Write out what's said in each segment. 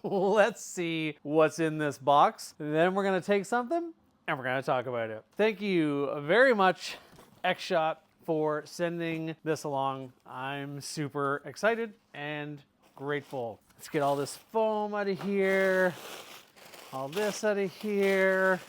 let's see what's in this box. Then we're gonna take something and we're gonna talk about it. Thank you very much, X-Shot, for sending this along. I'm super excited and grateful. Let's get all this foam out of here, all this out of here.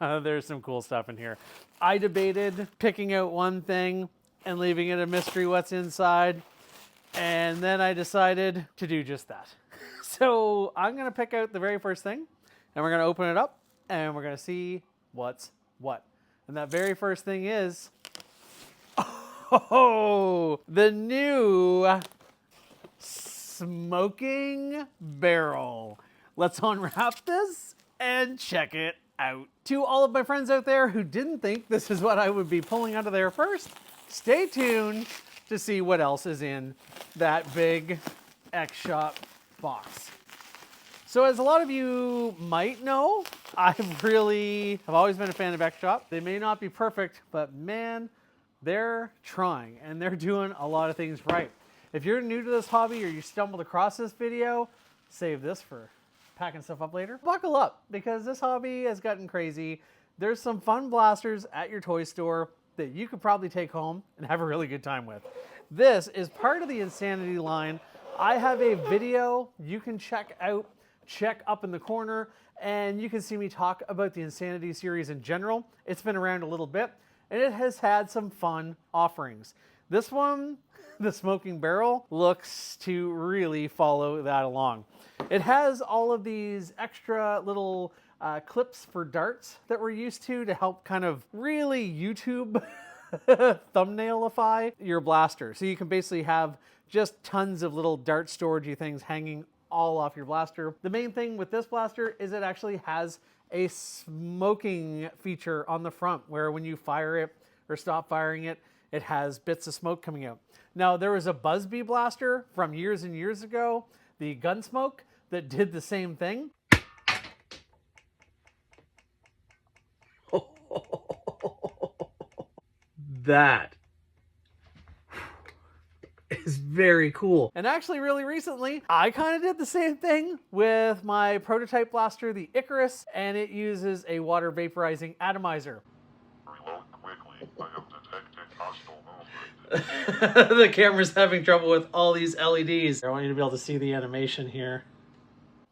There's some cool stuff in here. I debated picking out one thing and leaving it a mystery what's inside, and then I decided to do just that. So I'm gonna pick out the very first thing, and we're gonna open it up, and we're gonna see what's what. And that very first thing is, oh, the new smoking barrel. Let's unwrap this and check it out. To all of my friends out there who didn't think this is what I would be pulling out of there first, stay tuned to see what else is in that big X-Shot box. So as a lot of you might know, I've always been a fan of X-Shot. They may not be perfect, but man, they're trying and they're doing a lot of things right. If you're new to this hobby or you stumbled across this video, save this for packing stuff up later. Buckle up, because this hobby has gotten crazy. There's some fun blasters at your toy store that you could probably take home and have a really good time with. This is part of the Insanity line. I have a video you can check out, check up in the corner, and you can see me talk about the Insanity series in general. It's been around a little bit, and it has had some fun offerings. This one, the smoking barrel, looks to really follow that along. It has all of these extra little clips for darts that we're used to help kind of really YouTube thumbnailify your blaster. So you can basically have just tons of little dart storagey things hanging all off your blaster. The main thing with this blaster is it actually has a smoking feature on the front where when you fire it or stop firing it, it has bits of smoke coming out. Now, there was a Buzzbee blaster from years and years ago, the Gunsmoke, that did the same thing. That is very cool. And actually, really recently, I kind of did the same thing with my prototype blaster, the Icarus, and it uses a water vaporizing atomizer. Reload quickly. I have detected hostile movement. The camera's having trouble with all these LEDs. I want you to be able to see the animation here.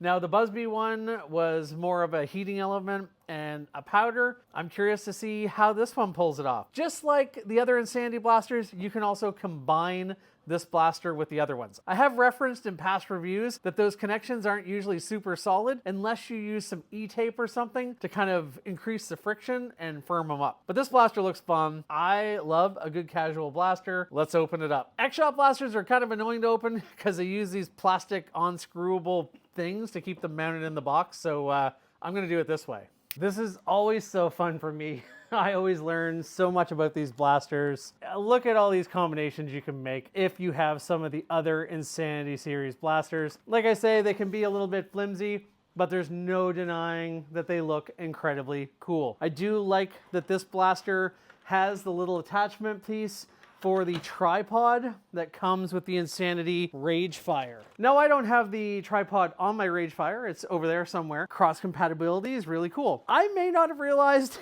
Now, the Buzzbee one was more of a heating element and a powder. I'm curious to see how this one pulls it off. Just like the other Insanity blasters, you can also combine this blaster with the other ones. I have referenced in past reviews that those connections aren't usually super solid unless you use some E-tape or something to kind of increase the friction and firm them up. But this blaster looks fun. I love a good casual blaster. Let's open it up. X-Shot blasters are kind of annoying to open because they use these plastic unscrewable things to keep them mounted in the box, so I'm gonna do it this way. This is always so fun for me. I always learn so much about these blasters. Look at all these combinations you can make if you have some of the other Insanity series blasters. Like I say, they can be a little bit flimsy, but there's no denying that they look incredibly cool. I do like that this blaster has the little attachment piece for the tripod that comes with the Insanity HorrorFire. Now, I don't have the tripod on my HorrorFire. It's over there somewhere. Cross compatibility is really cool. I may not have realized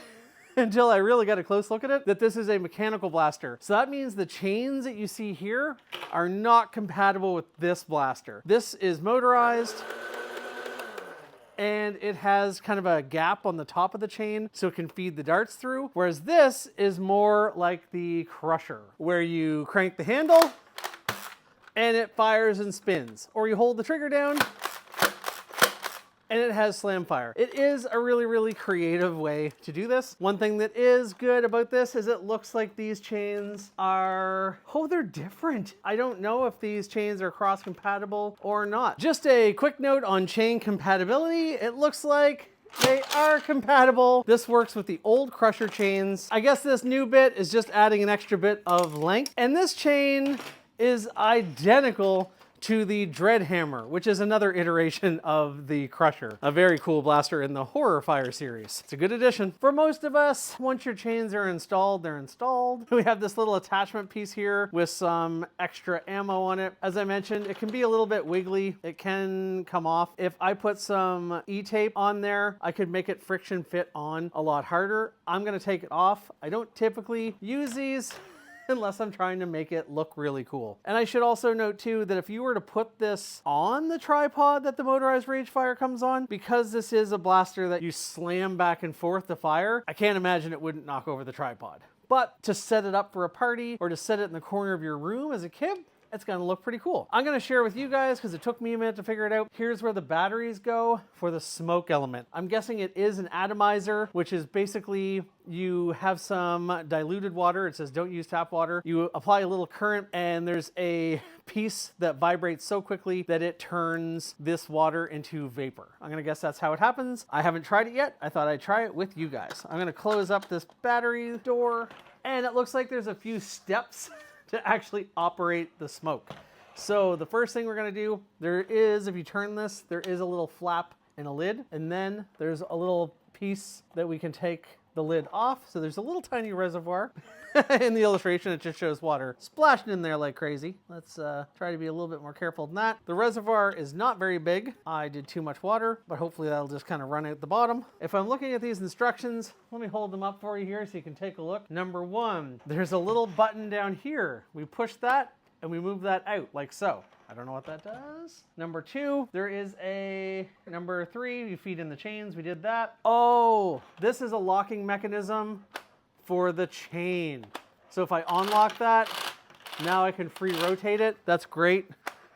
until I really got a close look at it that this is a mechanical blaster. So that means the chains that you see here are not compatible with this blaster. This is motorized, and it has kind of a gap on the top of the chain so it can feed the darts through. Whereas this is more like the Crusher, where you crank the handle and it fires and spins. Or you hold the trigger down and it has slam fire. It is a really, really creative way to do this. One thing that is good about this is it looks like these chains are, oh, they're different. I don't know if these chains are cross compatible or not. Just a quick note on chain compatibility. It looks like they are compatible. This works with the old Crusher chains. I guess this new bit is just adding an extra bit of length. And this chain is identical to the Dread Hammer, which is another iteration of the Crusher. A very cool blaster in the HorrorFire series. It's a good addition. For most of us, once your chains are installed, they're installed. We have this little attachment piece here with some extra ammo on it. As I mentioned, it can be a little bit wiggly. It can come off. If I put some E-tape on there, I could make it friction fit on a lot harder. I'm gonna take it off. I don't typically use these unless I'm trying to make it look really cool. And I should also note too that if you were to put this on the tripod that the motorized Ragefire comes on, because this is a blaster that you slam back and forth to fire, I can't imagine it wouldn't knock over the tripod. But to set it up for a party or to set it in the corner of your room as a kid, it's gonna look pretty cool. I'm gonna share with you guys, because it took me a minute to figure it out. Here's where the batteries go for the smoke element. I'm guessing it is an atomizer, which is basically you have some diluted water. It says don't use tap water. You apply a little current and there's a piece that vibrates so quickly that it turns this water into vapor. I'm gonna guess that's how it happens. I haven't tried it yet. I thought I'd try it with you guys. I'm gonna close up this battery door and it looks like there's a few steps to actually operate the smoke. So the first thing we're gonna do, there is, if you turn this, there is a little flap and a lid, and then there's a little piece that we can take the lid off. So there's a little tiny reservoir. In the illustration, it just shows water splashing in there like crazy. Let's try to be a little bit more careful than that. The reservoir is not very big. I did too much water, but hopefully that'll just kind of run out the bottom. If I'm looking at these instructions, let me hold them up for you here so you can take a look. Number one, there's a little button down here. We push that and we move that out like so. I don't know what that does. Number two, there is a number three, you feed in the chains, we did that. Oh, this is a locking mechanism for the chain. So if I unlock that, now I can free rotate it. That's great.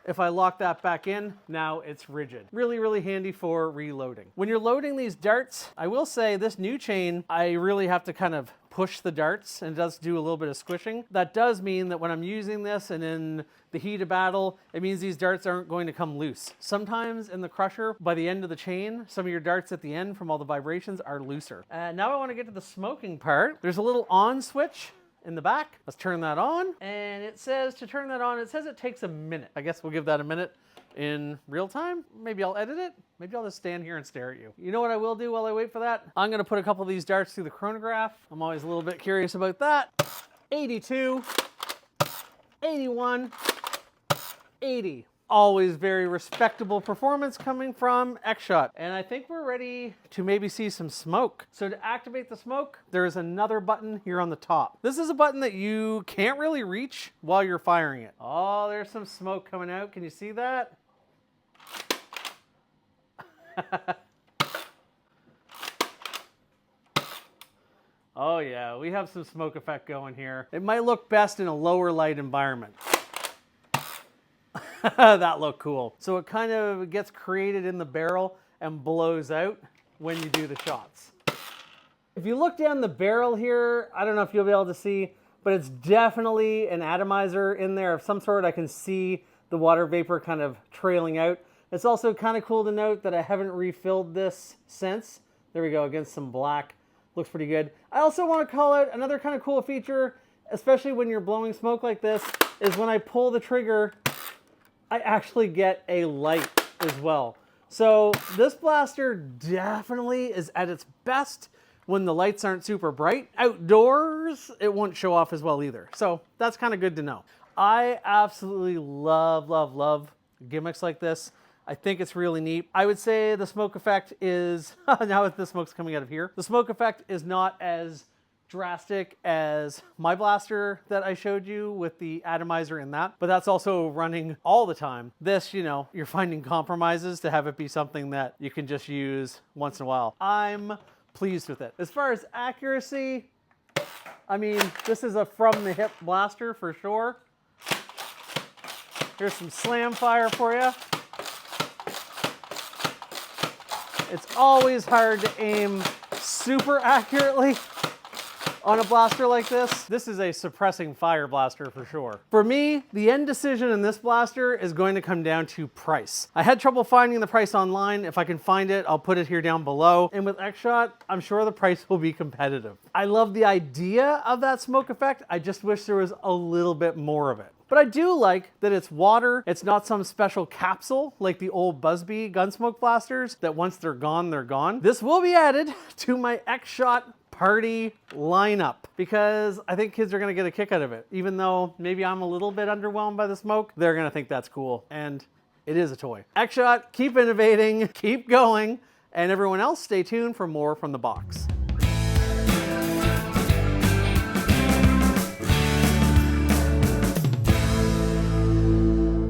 If I lock that back in, now it's rigid. Really, really handy for reloading. When you're loading these darts, I will say this new chain, I really have to kind of push the darts and it does do a little bit of squishing. That does mean that when I'm using this and in the heat of battle, it means these darts aren't going to come loose. Sometimes in the Crusher, by the end of the chain, some of your darts at the end from all the vibrations are looser. Now I want to get to the smoking part. There's a little on switch in the back. Let's turn that on. And it says to turn that on, it says it takes a minute. I guess we'll give that a minute in real time. Maybe I'll edit it. Maybe I'll just stand here and stare at you. You know what I will do while I wait for that? I'm gonna put a couple of these darts through the chronograph. I'm always a little bit curious about that. 82, 81, 80. Always very respectable performance coming from X-Shot. And I think we're ready to maybe see some smoke. So to activate the smoke, there's another button here on the top. This is a button that you can't really reach while you're firing it. Oh, there's some smoke coming out. Can you see that? Oh yeah, we have some smoke effect going here. It might look best in a lower light environment. That looked cool. So it kind of gets created in the barrel and blows out when you do the shots. If you look down the barrel here, I don't know if you'll be able to see, but it's definitely an atomizer in there of some sort. I can see the water vapor kind of trailing out. It's also kind of cool to note that I haven't refilled this since. There we go, against some black. Looks pretty good. I also want to call out another kind of cool feature, especially when you're blowing smoke like this, is when I pull the trigger, I actually get a light as well. So this blaster definitely is at its best when the lights aren't super bright. Outdoors, it won't show off as well either. So that's kind of good to know. I absolutely love, love, love gimmicks like this. I think it's really neat. I would say the smoke effect is, now that the smoke's coming out of here, the smoke effect is not as drastic as my blaster that I showed you with the atomizer in that, but that's also running all the time. This, you know, you're finding compromises to have it be something that you can just use once in a while. I'm pleased with it. As far as accuracy, I mean, this is a from the hip blaster for sure. Here's some slam fire for you. It's always hard to aim super accurately on a blaster like this. This is a suppressing fire blaster for sure. For me, the end decision in this blaster is going to come down to price. I had trouble finding the price online. If I can find it, I'll put it here down below. And with X-Shot, I'm sure the price will be competitive. I love the idea of that smoke effect. I just wish there was a little bit more of it. But I do like that it's water. It's not some special capsule like the old Busby Gunsmoke blasters that once they're gone, they're gone. This will be added to my X-Shot party lineup because I think kids are gonna get a kick out of it. Even though maybe I'm a little bit underwhelmed by the smoke, they're gonna think that's cool. And it is a toy. X-Shot, keep innovating, keep going, and everyone else stay tuned for more from the box.